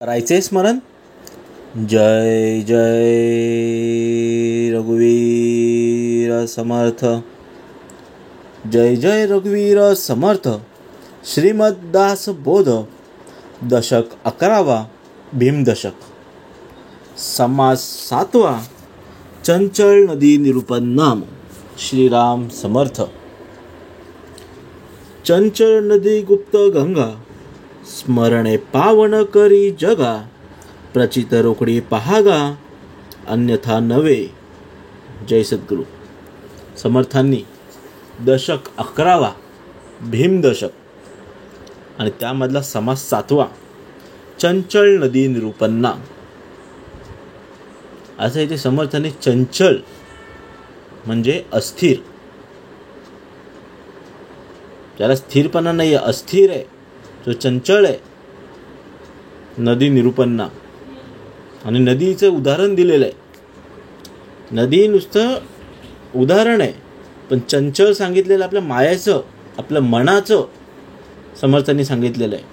करायचे स्मरण. जय जय रघुवीर समर्थ. जय जय रघुवीर समर्थ. श्रीमद्दास बोध. दशक 11वा. भीमदशक. समास 7वा. चंचल नदी निरूपण नाम. श्रीराम समर्थ. चंचल नदी गुप्त गंगा, स्मरणे पावन करी जगा. प्रचित रोकडी पहागा, अन्यथा नवे. जय सद्गुरु. समर्थांनी दशक 11वा भीमदशक आणि त्यामधला समास 7वा चंचल नदी निरूपण नाम. असं इथे समर्थांनी चंचल म्हणजे अस्थिर, त्याला स्थिरपणा नाही आहे, अस्थिर आहे, तो चंचल आहे. नदी निरूपण नाम आणि नदीचं उदाहरण दिलेलं आहे. नदी नुसतं उदाहरण आहे, पण चंचल सांगितलेलं आपल्या मायाचं, आपल्या मनाचं समर्थांनी सांगितलेलं आहे.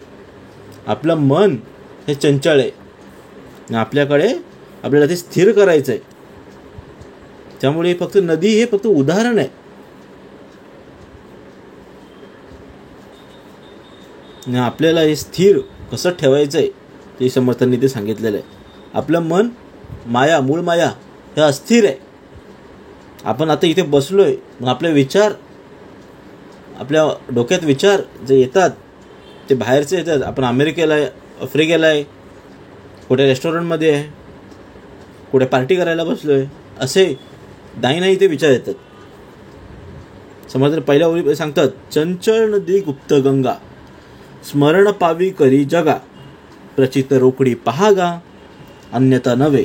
आपलं मन हे चंचल आहे आणि आपल्याला ते स्थिर करायचं आहे. त्यामुळे फक्त नदी हे फक्त उदाहरण आहे. आपल्याला हे स्थिर कसं ठेवायचं आहे ते समर्थांनी ते सांगितलेलं आहे. आपलं मन माया, मूळ माया हे अस्थिर आहे. आपण आता इथे बसलोय, मग आपले विचार, आपल्या डोक्यात विचार जे येतात ते बाहेरचे येतात. आपण अमेरिकेला आहे, आफ्रिकेला आहे, कुठे रेस्टॉरंटमध्ये आहे, कुठे पार्टी करायला बसलोय, असे नाही ते विचार येतात. समर्थ पहिल्या ओळी सांगतात, चंचल नदी गुप्त गंगा, स्मरण पावी करी जगा. प्रचित रोकडी पहागा, अन्यथा नवे.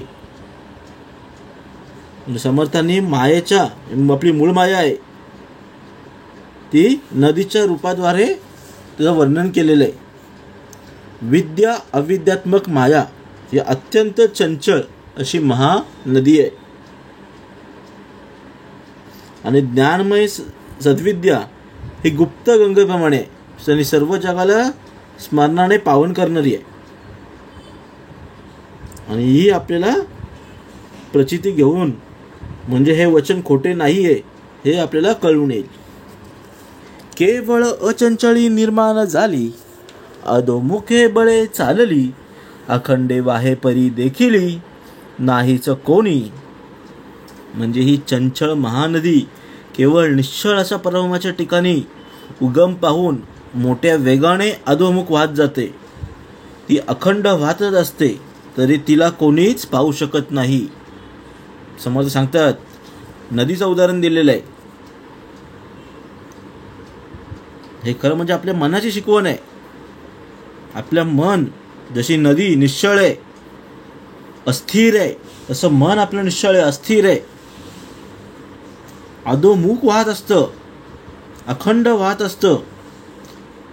समर्थांनी मायेच्या, आपली मूळ माया आहे ती नदीच्या रूपाद्वारे त्याचं वर्णन केलेलं आहे. विद्या अविद्यात्मक माया ही अत्यंत चंचल अशी महानदी आहे आणि ज्ञानमय सद्विद्या ही गुप्त गंगेप्रमाणे आणि सर्व जगाला स्मरणाने पावन करणारी आहे. आणि ही आपल्याला प्रचिती घेऊन, म्हणजे हे वचन खोटे नाही आहे हे आपल्याला कळून येईल. केवळ अचंचळी निर्माण झाली, अधोमुखे बळे चालली. अखंडे वाहे परी देखिली, नाहीच कोणी. म्हणजे ही चंचल महानदी केवळ निश्चळ अशा परमाच्या ठिकाणी उगम पाहून मोठ्या वेगाने अधोमुख वाहत जाते. ती अखंड वाहतच असते, तरी तिला कोणीच पाहू शकत नाही. समर्थ सांगतात, नदीचं उदाहरण दिलेलं आहे. हे खरं म्हणजे आपल्या मनाची शिकवण आहे. आपलं मन जशी नदी निश्चळ आहे, अस्थिर आहे, तसं मन आपलं निश्चळ आहे, अस्थिर आहे, अधोमुख वाहत असतं, अखंड वाहत असतं,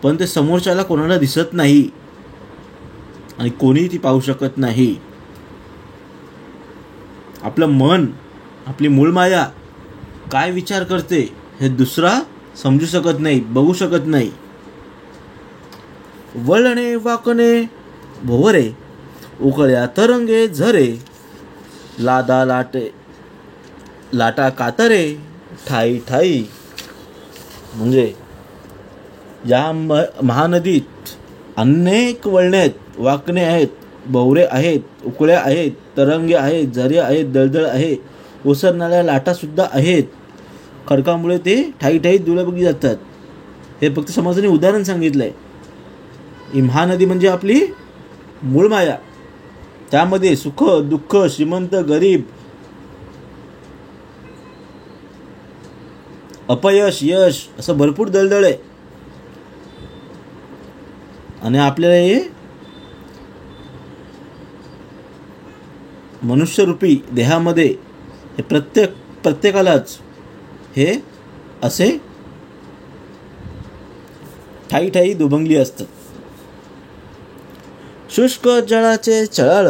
पण ते समोरच्याला कोणाला दिसत नाही आणि कोणीही ती पाहू शकत नाही. आपलं मन, आपली मूळ माया काय विचार करते हे दुसरा समजू शकत नाही, बघू शकत नाही. वळणे वाकणे भोवरे, उकळ्या तरंगे झरे. लादा लाटे लाटा कातरे, ठाई ठाई. म्हणजे या महानदीत अनेक वळणे आहेत, वाकणे आहेत, भोवरे आहेत, उकळ्या आहेत, तरंगे आहेत, झरे आहेत, दळदळ आहे, ओसरणाऱ्या लाटा सुद्धा आहेत. खडकामुळे ते ठाई ठाई दुलाबगी जातात. हे फक्त समाजाने उदाहरण सांगितलंय. ही महानदी म्हणजे आपली मूळ माया. त्यामध्ये सुख दुःख, श्रीमंत गरीब, अपयश यश असं भरपूर दळदळ आहे. आणि आपल्याला हे मनुष्यरूपी देहामध्ये हे प्रत्येकालाच हे असे ठाई ठाई दुभंगली असतात. शुष्क जळाचे चळाळ,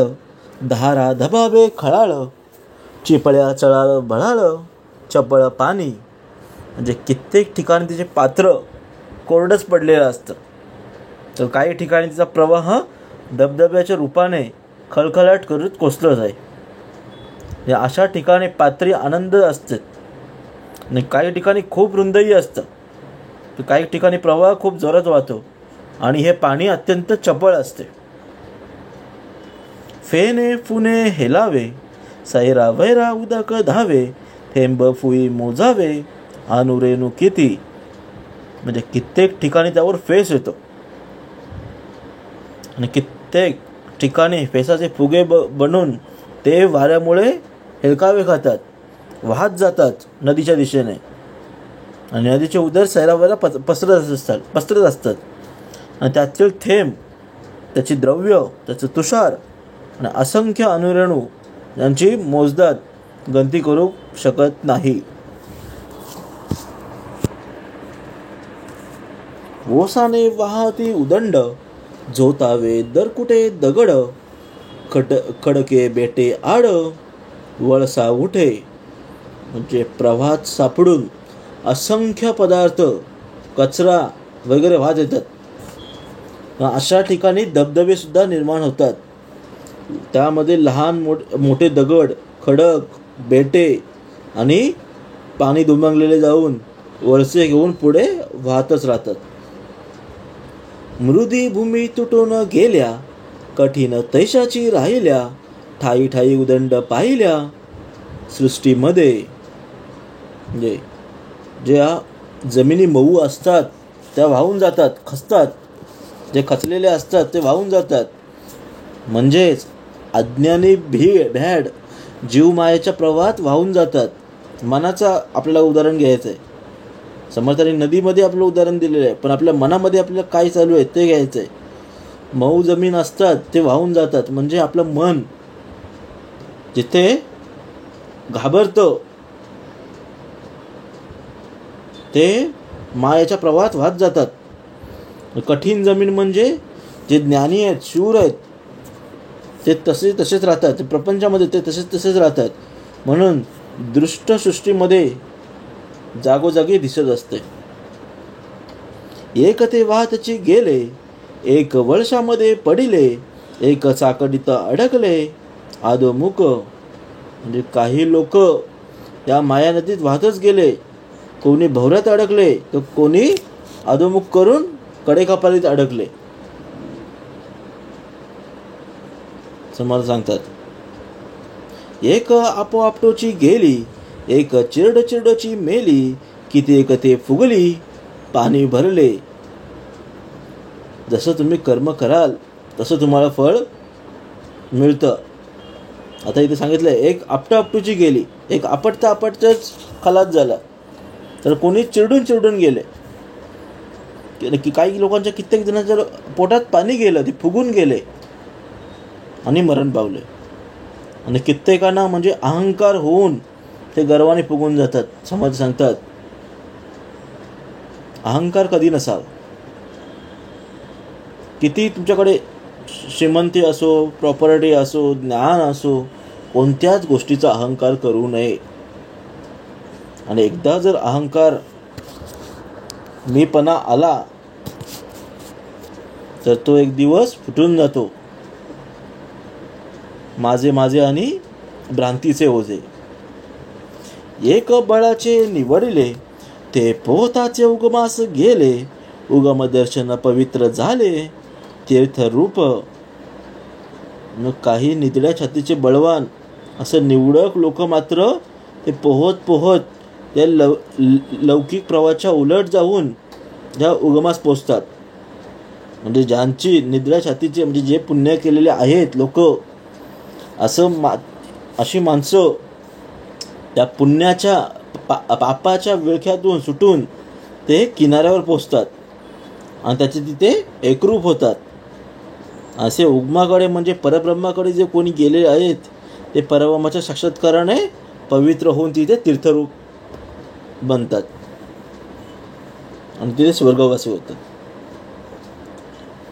धारा धबावे खळाळ. चिपळ्या चळाळ बळाळ, चपळ पाणी. म्हणजे कित्येक ठिकाणी तिचे पात्र कोरडच पडलेलं असतं, तर काही ठिकाणी तिचा प्रवाह धबधब्याच्या रूपाने खळखळाट करत कोसळत आहे. या अशा ठिकाणी पात्री आनंद असते आणि काही ठिकाणी खूप रुंदही असतं. काही ठिकाणी प्रवाह खूप जोरात वाहतो आणि हे पाणी अत्यंत चपळ असते. फेने फुने हेलावे, सैरा वैरा उदक धावे, थेंब फुई मोजावे, अनुरेनु किती. म्हणजे कित्येक ठिकाणी त्यावर फेस येतो आणि कित्येक ठिकाणी फेसाचे फुगे बनून ते वाऱ्यामुळे हेलकावे खातात, वाहत जातात नदीच्या दिशेने आणि नदीचे उदर सैरावैरा पसरत असतात आणि त्यातील थेंब, त्याची द्रव्य, त्याचं तुषार आणि असंख्य अनुरेणू यांची मोजदाद गंती करू शकत नाही. ओसाने वाहती उदंड, झोतावे दरकुटे दगड, खडके बेटे आड, वळसा उठे. म्हणजे प्रवाहात सापडून असंख्य पदार्थ, कचरा वगैरे वाहत येतात. अशा ठिकाणी धबधबे सुद्धा निर्माण होतात. त्यामध्ये लहान मोठे दगड, खडक, बेटे आणि पाणी दुमंगलेले जाऊन वळसे घेऊन पुढे वाहतच राहतात. मृदी भूमी तुटून गेल्या, कठीण तैशाची राहिल्या, ठाई ठाई उदंड पाहिल्या सृष्टीमध्ये. म्हणजे ज्या जमिनी मऊ असतात त्या वाहून जातात, खचतात. जे खचलेले असतात ते वाहून जातात. म्हणजेच अज्ञानी भ्याड जीवमायेच्या प्रवाहात वाहून जातात. मनाचं आपल्याला उदाहरण घ्यायचं आहे. समर्थाने नदीमध्ये आपलं उदाहरण दिलेलं आहे, पण आपल्या मनामध्ये आपल्याला काय चालू आहे ते घ्यायचं आहे. मऊ जमीन असतात ते वाहून जातात. म्हणजे आपलं मन जिथे घाबरतं ते मायाच्या प्रवाहात वाहत जातात. कठीण जमीन म्हणजे जे ज्ञानी आहेत, शूर आहेत, ते तसेच राहतात. ते प्रपंचामध्ये ते तसेच राहतात. म्हणून दृष्ट सृष्टीमध्ये जागोजागी दिसत असते. एक ते वाहतची गेले, एक वळशामध्ये पडिले, एक चाकडीत अडकले, आदमुख. म्हणजे काही लोक या माया नदीत वाहतच गेले. कोणी भवऱ्यात अडकले तर कोणी अधोमुख करून कडेकपालीत अडकले. समर्थ सांगतात, एक आपोआपटोची गेली, एक चिरडची मेली, कित्येक ते फुगली, पाणी भरले. जसं तुम्ही कर्म कराल तसं तुम्हाला फळ मिळतं. आता इथे सांगितलं एक आपटूची गेली, एक आपटताच खलास झाला. तर कोणी चिरडून गेले. की काही लोकांच्या कित्येक जणांच्या पोटात पाणी गेलं, ते फुगून गेले आणि मरण पावले. आणि कित्येकांना म्हणजे अहंकार होऊन ते गर्वाने फुगून जातात. समर्थ सांगतात अहंकार कधी नसावा. किती तुमच्याकडे श्रीमंती असो, प्रॉपर्टी असो, ज्ञान असो, कोणत्याच गोष्टीचा अहंकार करू नये. आणि एकदा जर अहंकार मीपणा आला तर तो एक दिवस फुटून जातो. माझे आणि भ्रांतीचे ओझे. एक बळाचे निवडले, ते पोहताचे उगमास गेले, उगम दर्शन पवित्र झाले, तीर्थरूप. काही निधड्या छातीचे बळवान असं निवडक लोक मात्र ते पोहत त्या लौकिक प्रवाहाच्या उलट जाऊन ज्या उगमास पोचतात. म्हणजे ज्यांची निधड्या छातीचे म्हणजे जे पुण्य केलेले आहेत लोक, अशी माणसं त्या पुण्याच्या पापाच्या विळख्यातून सुटून ते किनाऱ्यावर पोचतात आणि त्याचे तिथे एकरूप होतात. असे उगमाकडे म्हणजे परब्रह्माकडे जे कोणी गेले आहेत ते परब्रह्माच्या साक्षात्काराने पवित्र होऊन तिथे तीर्थरूप बनतात आणि तिथे स्वर्गवासी होतात.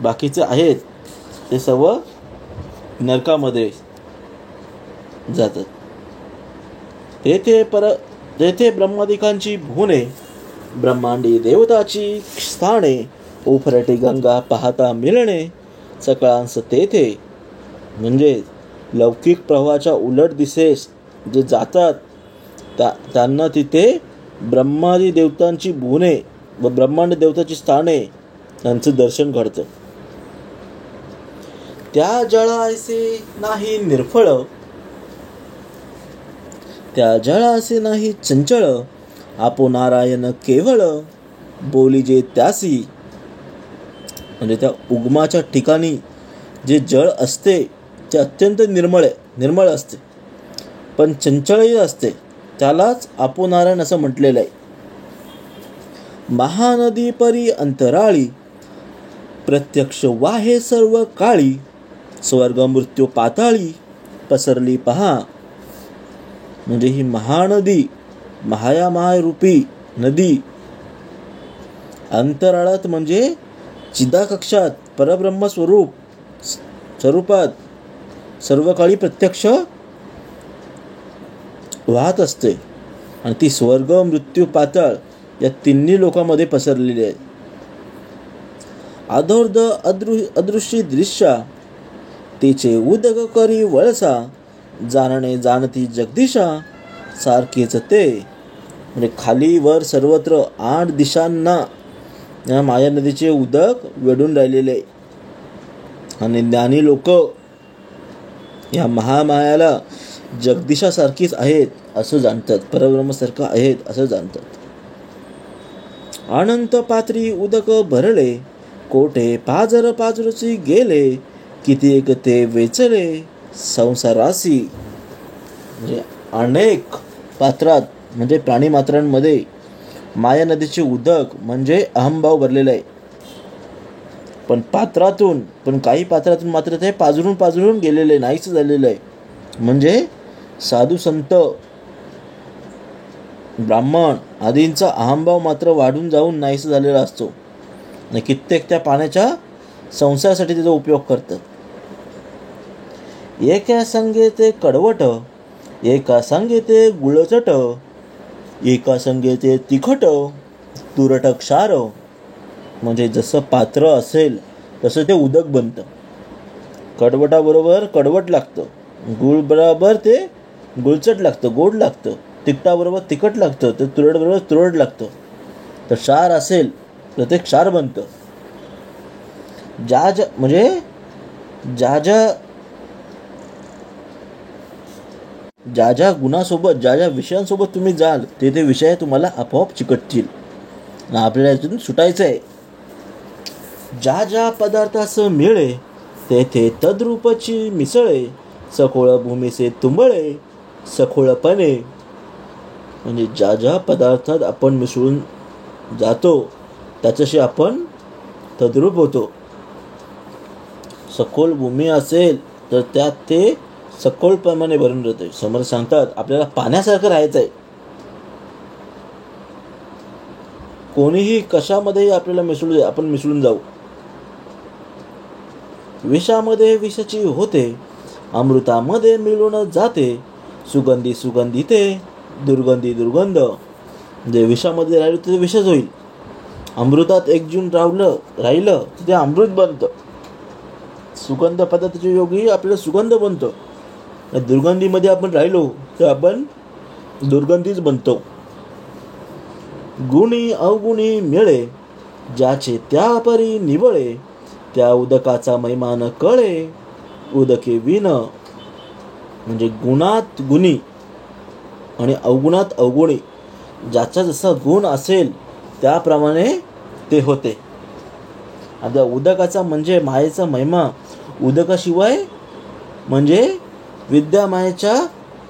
बाकीचे आहेत ते सर्व नरकामध्ये जातात. तेथे ब्रह्मादिकांची भुवने, ब्रह्मांडी देवताची स्थाने, उफरटी गंगा पाहता मिळणे, सकळांस तेथे, म्हणजे लौकिक प्रवाहाच्या उलट दिशेस जे जातात त्यांना तिथे ब्रह्मादी देवतांची भुवने व ब्रह्मांड देवताची स्थाने यांचं दर्शन घडतं. त्या जळासे नाही निर्फळ, त्या जळासे नाही चंचळ, आपो नारायण केवळ बोली जे त्यासी. म्हणजे त्या उगमाच्या ठिकाणी जे जळ असते ते अत्यंत निर्मळ असते, पण चंचळही असते. त्यालाच आपो नारायण असं म्हटलेलं आहे. महानदी परी अंतराळी, प्रत्यक्ष वाहे सर्व काळी, स्वर्ग मृत्यू पाताळी पसरली पहा. म्हणजे ही महानदी, महायामाय रूपी नदी अंतराळात म्हणजे चिदाकक्षात परब्रह्म स्वरूपात सर्व काळी प्रत्यक्ष वाहत असते, आणि ती स्वर्ग मृत्यू पाताळ या तिन्ही लोकांमध्ये पसरलेली आहे. अधोर्ध अदृश्य दृश्या, तिचे उदक करी वळसा, जाणणे जाणती जगदीशा सारखेच ते. म्हणजे खाली वर सर्वत्र 8 दिशांना या माया नदीचे उदक वेढून राहिलेले, आणि ज्ञानी लोक या महामायाला जगदीशासारखीच आहेत असं जाणतात, परब्रह्मासारखं आहेत असं जाणतात. अनंत पात्री उदक भरले, कोठे पाजर पाजरूची गेले, किती एक ते वेचले संसारासी. म्हणजे अनेक पात्रात म्हणजे प्राणी मात्रांमध्ये माया नदीचे उदक म्हणजे अहंभाव भरलेला आहे. पण काही पात्रातून मात्र ते पाजरून गेलेले नाहीच झालेलं आहे. म्हणजे साधू संत ब्राह्मण आदींचा अहंभाव मात्र वाढून जाऊन नाहीस झालेला असतो, आणि कित्येक त्या पाण्याच्या संसारासाठी त्याचा उपयोग करतात. एका संगे ते कडवट, एका संगे ते गुळचट, एका संगे ते तिखट, तुरट क्षार. म्हणजे जसं पात्र असेल तसं ते उदक बनतं. कडवटाबरोबर कडवट लागतं, गुळ बरोबर ते गुळचट लागतं, गोड लागतं, तिखटाबरोबर तिखट लागतं, तर तुरट बरोबर तुरट लागतं. तर क्षार असेल तर ते क्षार बनतं. म्हणजे ज्या गुणासोबत ज्या विषयांसोबत तुम्ही जाल ते विषय तुम्हाला आपोआप चिकटतील. आपल्याला यातून सुटायचं आहे. ज्या पदार्थास मिळे तेथे तद्रूपची मिसळे, सखोळ भूमीचे तुंबळे सखोळपणे. म्हणजे ज्या पदार्थात आपण मिसळून जातो त्याच्याशी आपण तद्रूप होतो. सखोल भूमी असेल तर त्यात ते सखोलप्रमाणे भरून राहते. समोर सांगतात आपल्याला पाण्यासारखं राहायचं आहे. कोणीही कशामध्येही आपल्याला आपण मिसळून जाऊ. विषामध्ये विषाची होते, अमृतामध्ये मिळून जाते, सुगंधी सुगंधी ते दुर्गंधी दुर्गंध. म्हणजे विषामध्ये राहिलं तर विषच होईल, अमृतात एकजून राहिलं तर ते अमृत बनतं. सुगंध पदार्थाच्या योगी आपल्याला सुगंध बनतो. दुर्गंधीमध्ये आपण राहिलो तर आपण दुर्गंधीच बनतो. गुणी अवगुणी मिळे, ज्याचे त्या परी निवळे, त्या उदकाचा महिमान कळे, उदके विन. म्हणजे गुणात गुणी आणि अवगुणात अवगुणी, ज्याचा जसा गुण असेल त्याप्रमाणे ते होते. आता उदकाचा म्हणजे मायेचा महिमा उदकाशिवाय म्हणजे विद्या मायेच्या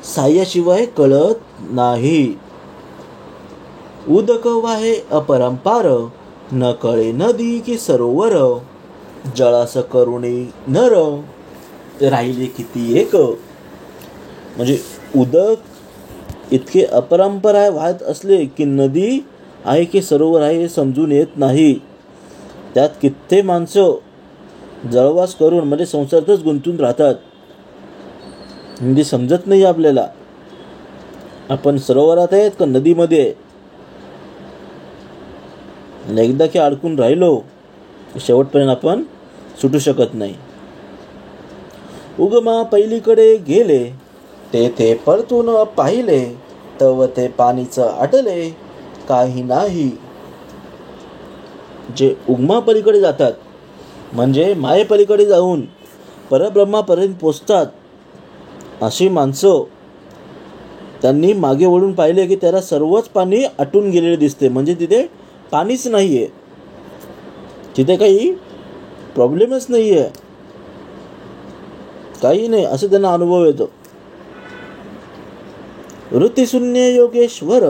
साह्याशिवाय कळत नाही. उदक वाहे अपरंपार, न कळे नदी की सरोवर, जळास करुणी नर, राहिले किती एक. म्हणजे उदक इतके अपरंपार वाहत असले की नदी आहे की सरोवर आहे हे समजून येत नाही. त्यात कित्येक माणसं जळवास करून म्हणजे संसारातच गुंतून राहतात. म्हणजे समजत नाही आपल्याला आपण सरोवरात आहेत का नदीमध्ये आहे. एकदा की अडकून राहिलो शेवटपर्यंत आपण सुटू शकत नाही. उगमा पलीकडे गेले, तेथे परतून पाहिले, तव ते पाणीच आटले काही नाही. जे उगमा पलीकडे जातात म्हणजे मायेपलीकडे जाऊन परब्रह्मापर्यंत पोचतात, अशी माणसं त्यांनी मागे वळून पाहिले की त्याला सर्वच पाणी आटून गेलेले दिसते. म्हणजे तिथे पाणीच नाही आहे, तिथे काही प्रॉब्लेमच नाही आहे, काही नाही असं त्यांना अनुभव येतो. वृत्तिशून्य योगेश्वर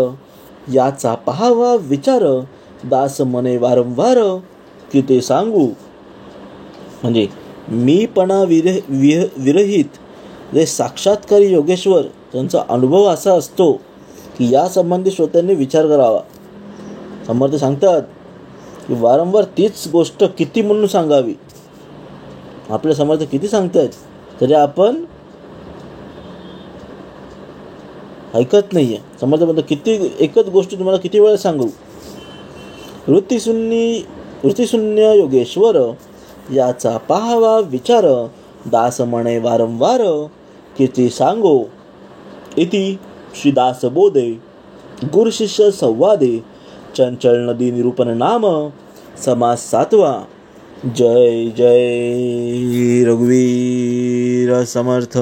याचा पहावा विचार, दास मने वारंवार किती सांगू. म्हणजे मीपणा विरहित जे साक्षात्कारी योगेश्वर, त्यांचा अनुभव असा असतो की या संबंधी श्रोत्यांनी विचार करावा. समर्थ सांगतात की वारंवार तीच गोष्ट किती म्हणून सांगावी. आपले समर्थ किती सांगतात तरी आपण ऐकत नाहीये. समर्थ म्हणतात किती एकच गोष्ट तुम्हाला किती वेळा सांगू. वृत्तिशून्य योगेश्वर याचा पाहावा विचार, दास म्हणे वारंवार किती सांगो. इति श्रीदासबोधे गुरुशिष्य संवादे चंचल नदी निरूपण नाम समास 7वा. जय जय रघुवीर समर्थ.